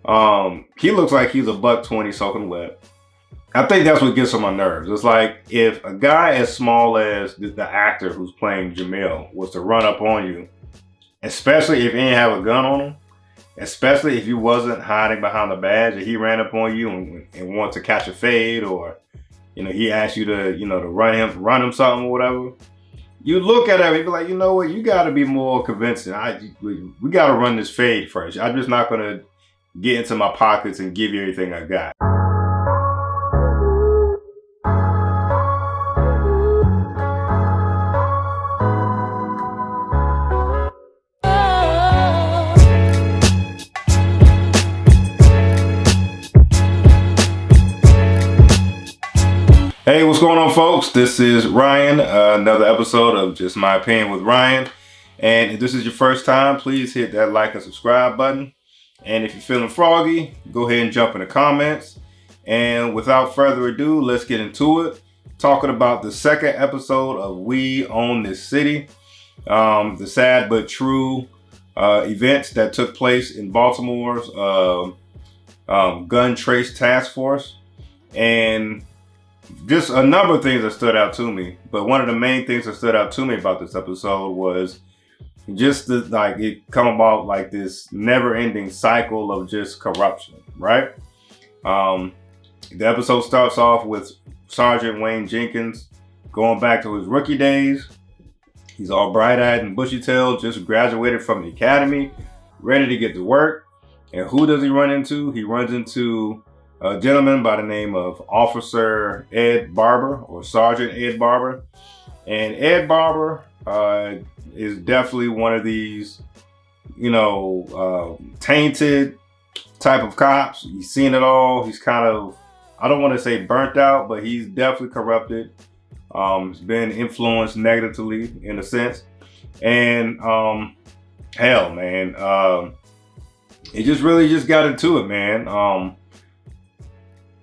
He looks like he's a buck 20 soaking wet. I think that's what gets on my nerves. It's like if a guy as small as the actor who's playing Jamil was to run up on you, especially if he didn't have a gun on him, especially if you wasn't hiding behind the badge and he ran up on you and wanted to catch a fade, or he asked you to to run him something or whatever. You look at him and be like, you know what, you got to be more convincing. We got to run this fade first. I'm just not gonna get into my pockets and give you everything I got. Hey, what's going on, folks? This is Ryan, another episode of Just My Opinion with Ryan. And if this is your first time, please hit that like and subscribe button. And if you're feeling froggy, go ahead and jump in the comments. And without further ado, let's get into it. Talking about the second episode of We Own This City. The sad but true events that took place in Baltimore's gun trace task force. And just a number of things that stood out to me, but one of the main things that stood out to me about this episode was just it come about like this never-ending cycle of just corruption, right? The episode starts off with Sergeant Wayne Jenkins going back to his rookie days. He's all bright-eyed and bushy-tailed, just graduated from the academy, ready to get to work. And who does he run into? He runs into a gentleman by the name of Officer Ed Barber, or Sergeant Ed Barber. And Ed Barber is definitely one of these, tainted type of cops. He's seen it all. He's kind of, I don't want to say burnt out, but he's definitely corrupted. He's been influenced negatively in a sense. And hell, man, it just really just got into it, man.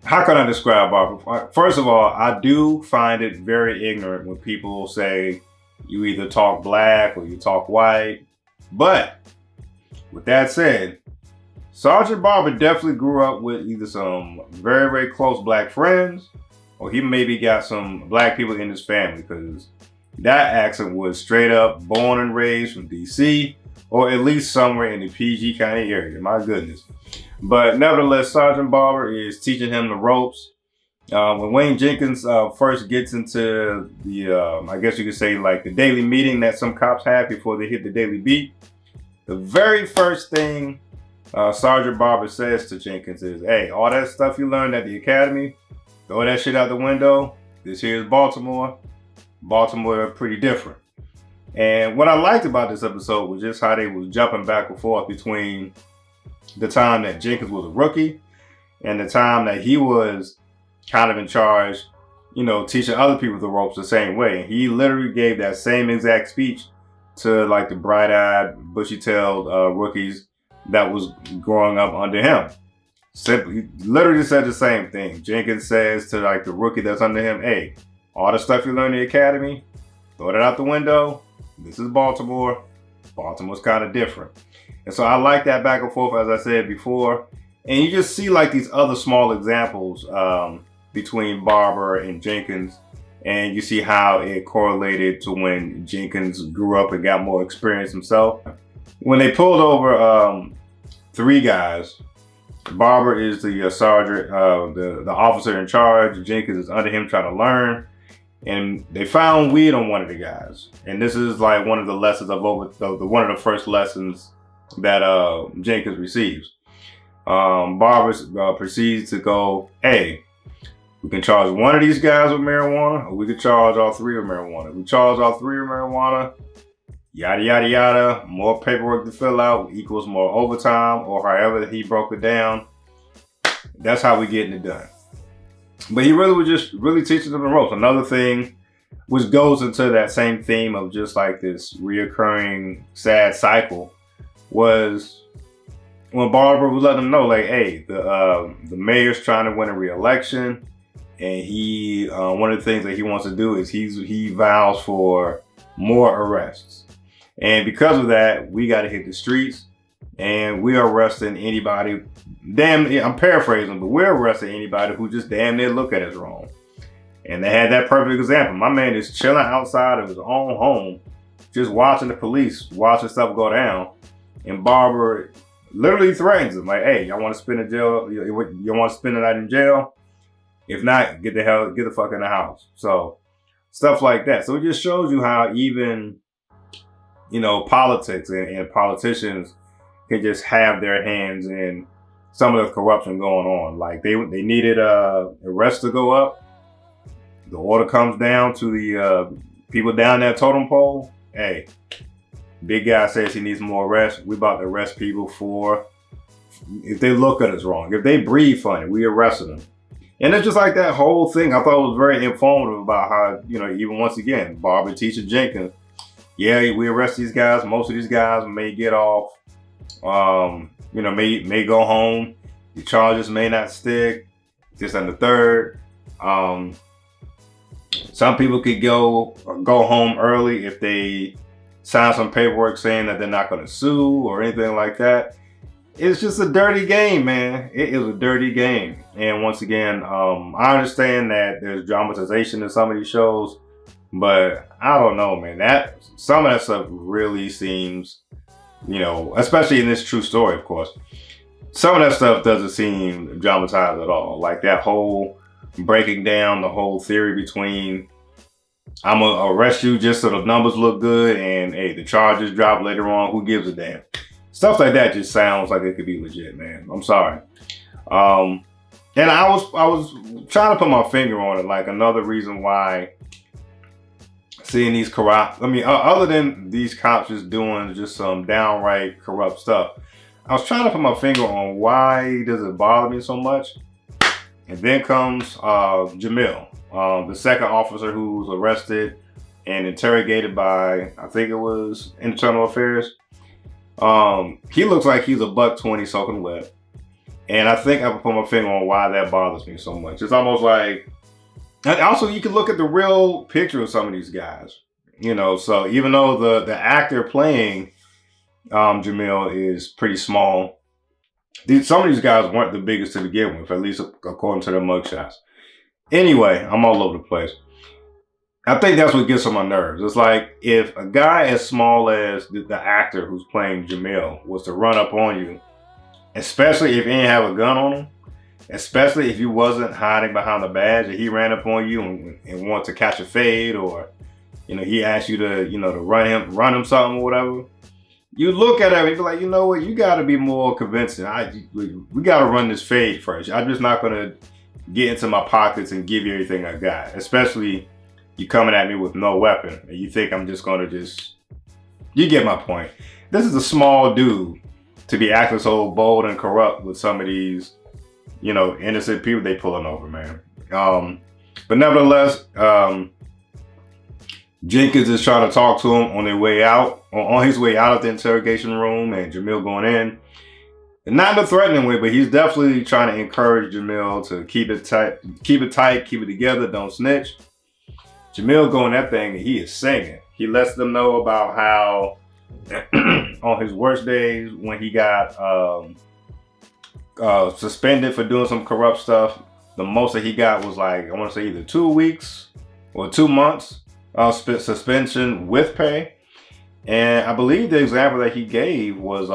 How can I describe Barber? First of all, I do find it very ignorant when people say you either talk black or you talk white. But with that said, Sergeant Barber definitely grew up with either some very, very close black friends, or he maybe got some black people in his family, because that accent was straight up born and raised from DC, or at least somewhere in the PG County area. My goodness. But nevertheless, Sergeant Barber is teaching him the ropes. When Wayne Jenkins first gets into the, I guess you could say, like the daily meeting that some cops have before they hit the daily beat, the very first thing Sergeant Barber says to Jenkins is, hey, all that stuff you learned at the academy, throw that shit out the window. This here is Baltimore. Baltimore pretty different. And what I liked about this episode was just how they was jumping back and forth between the time that Jenkins was a rookie and the time that he was kind of in charge, teaching other people the ropes the same way. He literally gave that same exact speech to like the bright-eyed, bushy-tailed rookies that was growing up under him. Simply, literally said the same thing. Jenkins says to like the rookie that's under him, hey, all the stuff you learned in the academy, throw it out the window. This is Baltimore. Baltimore's kind of different. And so I like that back and forth, as I said before. And you just see like these other small examples between Barber and Jenkins. And you see how it correlated to when Jenkins grew up and got more experience himself. When they pulled over three guys, Barber is the sergeant, the officer in charge. Jenkins is under him trying to learn. And they found weed on one of the guys. And this is like one of the lessons of one of the first lessons that Jenkins receives. Barber proceeds to go, hey, we can charge one of these guys with marijuana, or we could charge all three with marijuana. If we charge all three with marijuana, yada, yada, yada, more paperwork to fill out equals more overtime, or however he broke it down. That's how we getting it done. But he really was just really teaching them the ropes. Another thing, which goes into that same theme of just like this reoccurring sad cycle, was when Barber was letting them know, like, hey, the mayor's trying to win a re-election, and he one of the things that he wants to do is he vows for more arrests, and because of that, we got to hit the streets, and we are arresting anybody I'm paraphrasing, but we're arresting anybody who just damn near look at us wrong. And they had that perfect example. My man is chilling outside of his own home, just watching the police, watching stuff go down. And Barbara literally threatens him, like, hey, y'all want to spend you want to spend the night in jail? If not, get the fuck in the house. So stuff like that. So it just shows you how even, politics and politicians can just have their hands in some of the corruption going on. Like they needed arrests to go up. The order comes down to the people down that totem pole. Hey, big guy says he needs more arrests. We about to arrest people for if they look at us wrong. If they breathe funny, we arrested them. And it's just like that whole thing. I thought it was very informative about how, even once again, Barbara Teacher Jenkins, yeah, we arrest these guys. Most of these guys may get off, may go home. The charges may not stick. This and the third. Some people could go home early if they sign some paperwork saying that they're not going to sue or anything like that. It's just a dirty game, man. It is a dirty game. And once again, I understand that there's dramatization in some of these shows, but I don't know, man. Some of that stuff really seems, especially in this true story, of course, some of that stuff doesn't seem dramatized at all. Like that whole breaking down the whole theory between I'm gonna arrest you just so the numbers look good and hey, the charges drop later on, who gives a damn? Stuff like that just sounds like it could be legit, man. I'm sorry. And I was trying to put my finger on it, like another reason why seeing these other than these cops just doing just some downright corrupt stuff, I was trying to put my finger on why does it bother me so much. And then comes Jamil, the second officer who was arrested and interrogated by, I think it was Internal Affairs. He looks like he's a $120 soaking wet. And I think I can put my finger on why that bothers me so much. It's almost like, and also you can look at the real picture of some of these guys. So even though the actor playing Jamil is pretty small, some of these guys weren't the biggest to begin with, at least according to their mugshots. Anyway, I'm all over the place. I think that's what gets on my nerves. It's like if a guy as small as the actor who's playing Jamil was to run up on you, especially if he didn't have a gun on him, especially if you wasn't hiding behind the badge and he ran up on you and wanted to catch a fade, or he asked you to to run him something or whatever. You look at him and be like, you know what? You got to be more convincing. We got to run this fade first. I'm just not going to get into my pockets and give you everything I got. Especially you coming at me with no weapon. And you think I'm just going to you get my point. This is a small dude to be acting so bold and corrupt with some of these, innocent people they pulling over, man. But nevertheless, Jenkins is trying to talk to him on his way out of the interrogation room, and Jamil going in. And not in a threatening way, but he's definitely trying to encourage Jamil to keep it tight, keep it together, don't snitch. Jamil going that thing and he is singing. He lets them know about how on his worst days when he got suspended for doing some corrupt stuff, the most that he got was like, I want to say either 2 weeks or 2 months. Suspension with pay. And I believe the example that he gave was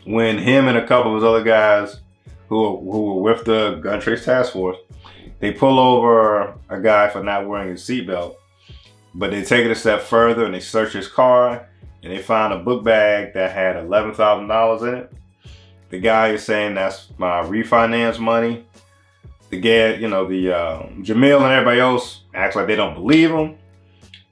when him and a couple of his other guys who were with the gun trace task force, they pull over a guy for not wearing his seatbelt, but they take it a step further and they search his car and they find a book bag that had $11,000 in it. The guy is saying that's my refinance money. The guy, Jamil and everybody else acts like they don't believe him.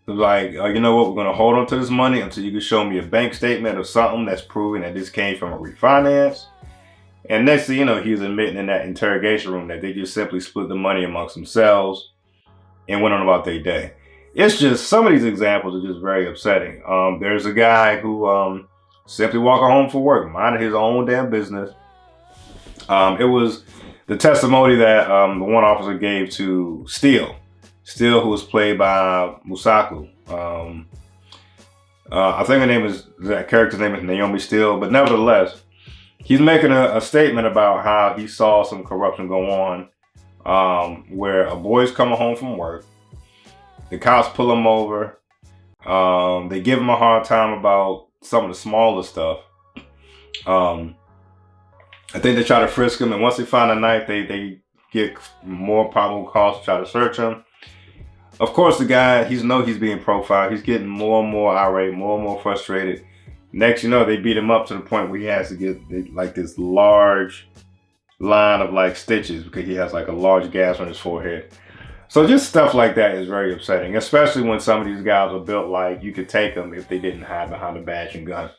They're like, you know what, we're going to hold on to this money until you can show me a bank statement or something that's proving that this came from a refinance. And next thing you know, he's admitting in that interrogation room that they just simply split the money amongst themselves and went on about their day. It's just, some of these examples are just very upsetting. There's a guy who simply walking home from work, minding his own damn business. It was the testimony that the one officer gave to Steel, who was played by Musaku. I think that character's name is Naomi Steel, but nevertheless, he's making a statement about how he saw some corruption go on, where a boy's coming home from work. The cops pull him over. They give him a hard time about some of the smaller stuff. I think they try to frisk him, and once they find a knife, they get more probable cause to try to search him. Of course, the guy, he's being profiled. He's getting more and more irate, more and more frustrated. Next, you know, they beat him up to the point where he has to get like this large line of like stitches because he has like a large gash on his forehead. So just stuff like that is very upsetting, especially when some of these guys are built like you could take them if they didn't hide behind a badge and gun.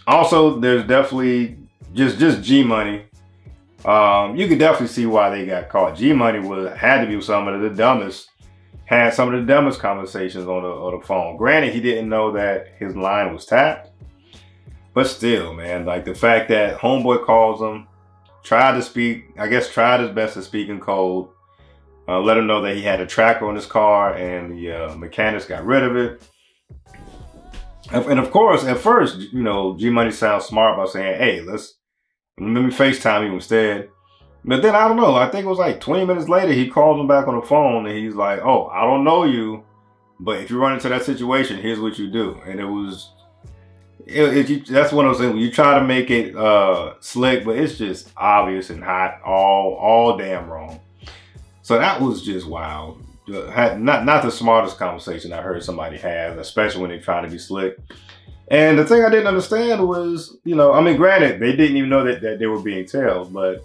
Also, there's definitely just G Money. You could definitely see why they got caught. G Money had to be some of the dumbest conversations on the phone. Granted, he didn't know that his line was tapped, but still, man, like the fact that homeboy calls him, tried his best to speak in code, let him know that he had a tracker on his car and the mechanics got rid of it. And of course, at first, you know, G Money sounds smart by saying, "Hey, let me FaceTime you instead." But then I don't know. I think it was like 20 minutes later, he calls him back on the phone and he's like, "Oh, I don't know you, but if you run into that situation, here's what you do." And that's one of those things when you try to make it slick, but it's just obvious and hot, all damn wrong. So that was just wild. Not the smartest conversation I heard somebody have, especially when they're trying to be slick. And the thing I didn't understand was, you know, I mean, granted, they didn't even know that they were being tailed, but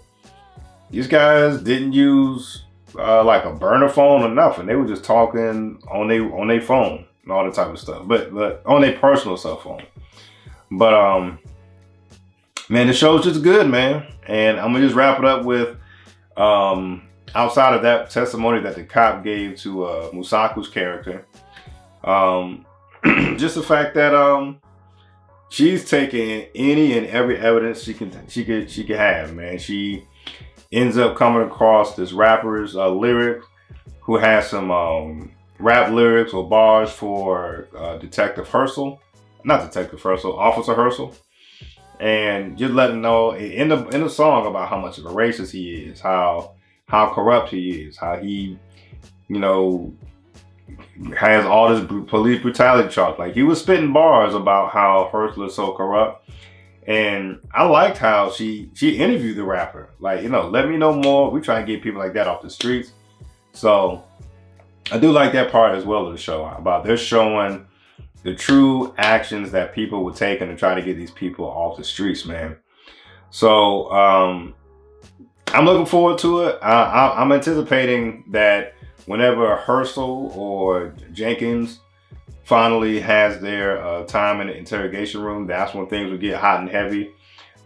these guys didn't use like a burner phone or nothing. They were just talking on their phone and all that type of stuff, but on their personal cell phone. But man, the show's just good, man. And I'm gonna just wrap it up with outside of that testimony that the cop gave to Musaku's character, just the fact that she's taking any and every evidence she could have, man. She ends up coming across this rapper's lyric, who has some rap lyrics or bars for Officer Hersl, and just letting know in the song about how much of a racist he is, how corrupt he is, how he, you know, has all this police brutality charge. Like, he was spitting bars about how Hersl is so corrupt. And I liked how she interviewed the rapper. Like, you know, let me know more. We try and get people like that off the streets. So I do like that part as well of the show, about they're showing the true actions that people would take and to try to get these people off the streets, man. So I'm looking forward to it. I'm anticipating that whenever Hersl or Jenkins finally has their time in the interrogation room, that's when things will get hot and heavy.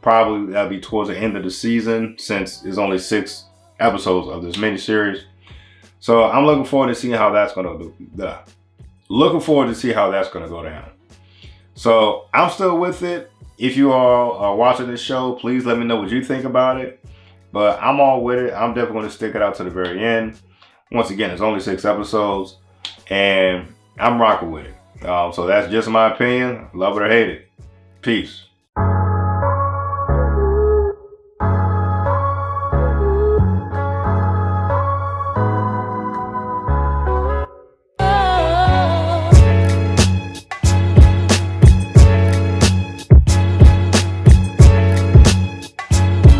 Probably that'll be towards the end of the season, since there's only 6 episodes of this miniseries. So I'm looking forward to seeing how that's gonna go down. So I'm still with it. If you all are watching this show, please let me know what you think about it. But I'm all with it. I'm definitely going to stick it out to the very end. Once again, it's only 6 episodes, and I'm rocking with it. So that's just my opinion. Love it or hate it. Peace.